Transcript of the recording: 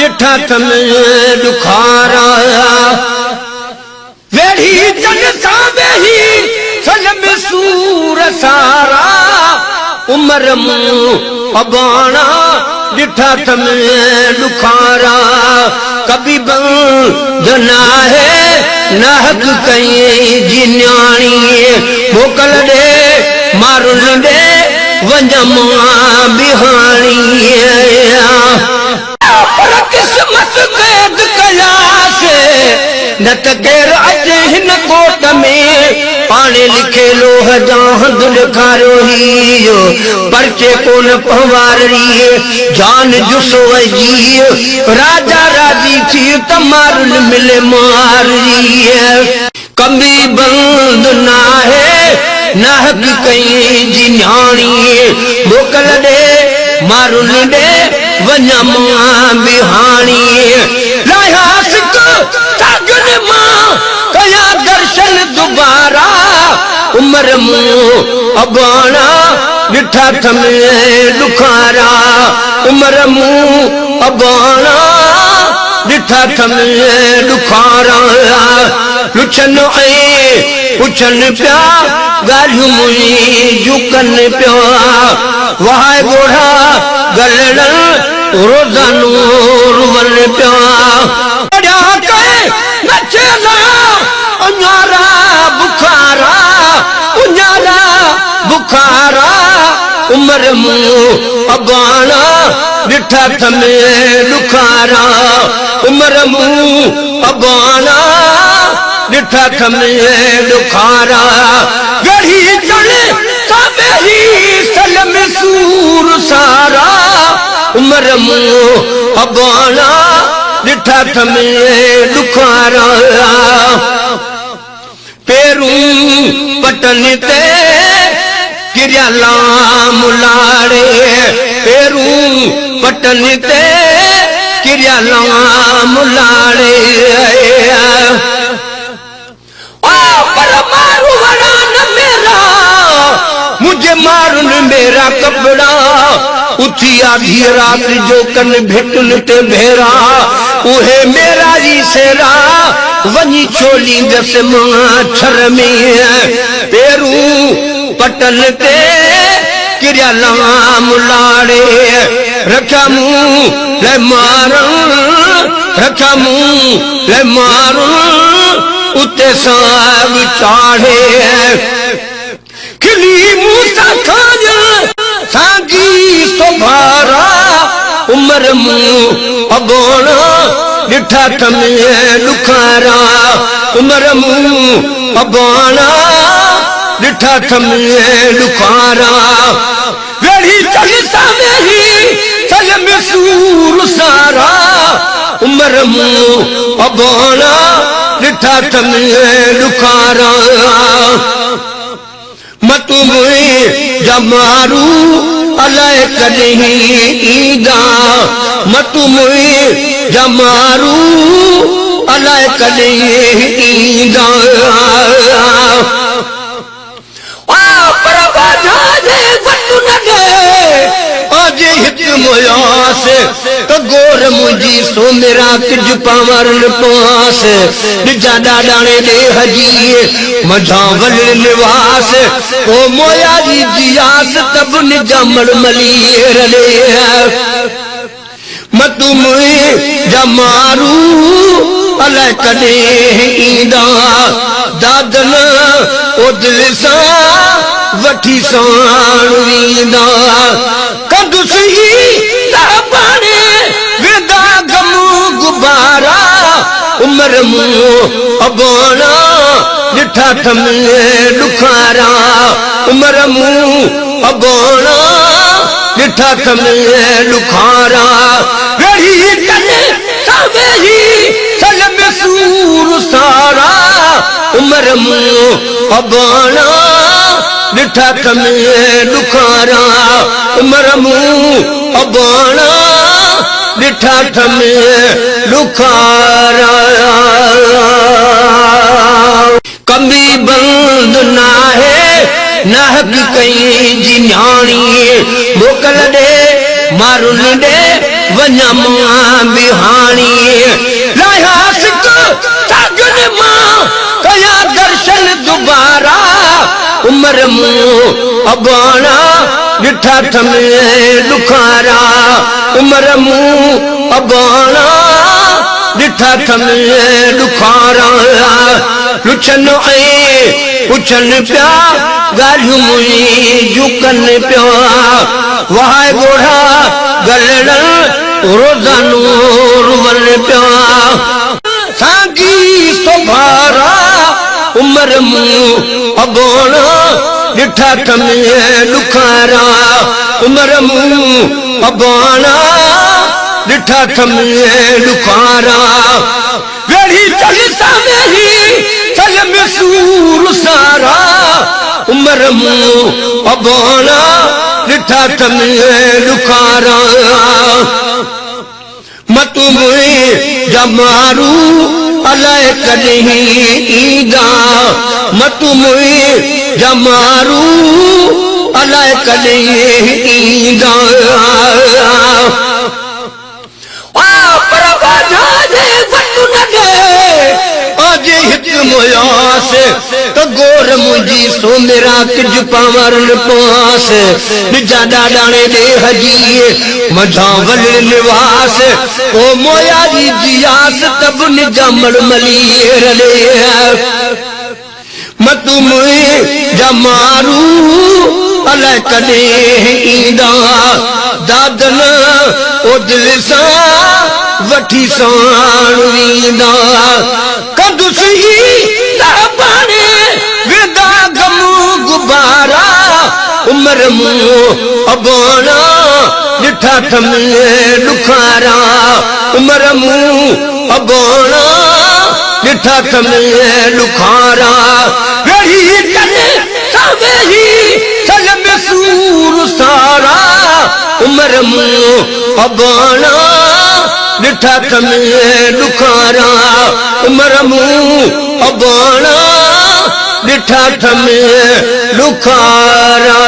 डिठा थम दुखारा वेड़ी जन सा वेही सलम सूर सारा उमर अबाना डिठा थम दुखारा कभी बंद ना है नाहक कई जिन्याणी मोकल दे मारुन दे वंजमा बिहानी पर किस्मत कैद कया से न त केर अचे हिन कोट में पाणे लिखे लोह जान दुलखारो हियो परचे कोन पवारी जान जुसो जी राजा राजी थी तमारुल मिले मारी कभी बंद ना है नाहक कई जिन्याणी मोकल दे मारुन दे वंजमा बिहानी लाया सिक तागन मां कया दर्शन दोबारा उमर अबाना डिठा थम दुखारा उमर अबाना डिठा थम दुखारा लुछन पुछन पिया गालियूं मुई झुकन पिया वाह गोढ़ा गलण रोज़ानो रुवन पिया नचला उन्यारा बुखारा उमर अबाना डिठा थम दुखारा उमर अबाना डिठा थम दुखारा गढ़ी चढ़े तबेही सलम सूर सारा उमर अबाना डिठा थम दुखारा पेरू पटन ते किरिया लाम लाड़े पेरू पटन ते किरिया लाम लाड़े पर मारू वड़ा न मेरा मुझे मारुन मेरा कपड़ा उठी आधी रात जो कन भेटन ते भेरा उहे मेरा जी सेरा वनी छोली दस माछर में पेरू पटन ते किरिया लाम लाड़े रखा मुंह ले मारूं उते साग चाढ़े खिली मूसा खाज सागी सोभारा उमर अबाना डिठा थम दुखारा उमर अबाना डिठा थम दुखारा वेड़ी चलता वेही चल में सूर सारा उमर अबाना डिठा थम दुखारा मतु जमारू अलाए कॾहिं ईंदा मतु जमारू अलाए कॾहिं ईंदा पर बाधा जे वटु न ॾे अॼु हिकु मुयास त गोर मुंहिंजी सो मेरा कुझ पावर न पास ॾिजा ॾाॾाणे ॾे हजी मझा वल निवास ओ मोया जी जियास तब निजा मड़मली रले मतु जमारू अलाए कॾहिं ईंदा दादन ओ दिल सां वठी साण वींदा कदुसी पाणे वेंदा गम गुबारा उमर अबाना डिठा थम दुखारा उमर अबाना डिठा थम दुखारा वेड़ी कने तबेही सलम सूर सारा उमर अबाना डिठा थम दुखारा उमर अबाना डिठा थम दुखारा कभी बंद ना है नाहक कई जिन्याणी मोकल दे मारुन दे वञा बिहाणी लाया सिक तागन मां कया दर्शन दुबारा उमर मुंह अबाना ॾिठा थमे दुखारा उमर मुंह अबाना ॾिठा थमे दुखारा लुछन ऐं पुछनि पिया ॻाल्हियूं मुंहिंजूं कनि पिया वाहे ॻोढ़ा गलण रोज़ानो रुवनि पिया सागी सोभारा उमर मुंह अबाना ॾिठा थमे दुखारा उमर मुंह अबाना ॾिठा थमे दुखारा वेड़ी चलता मेरी चल में सूर सारा उमर मुंह अबाना ॾिठा थमे दुखारा मतू मुई जमारू अलाए कॾहिं ईंदा मतू मुई जमारू अलाए कॾहिं ईंदा गोर मुंहिंजी सोमेरा किज पावरन पास निजा ॾाॾाणे ॾे हजी मझा वल निवास ओ मोया जी जियास तब निजा मलमली रले मतू मुंहिंजा मारू अलाए कॾहिं ईंदा दादन ओ दिल सां वठी साण वींदा कंदुसि पाणे वेंदा गम गुबारा उमर मुंह अबाना ॾिठा थमे दुखारा उमर मुंह अबाना ॾिठा थमे दुखारा वेही कने सावेही चल में सूर सारा उमर मुंह अबाना ॾिठा थमे दुखारा उमर मुंह अबाना ॾिठा थमे दुखारा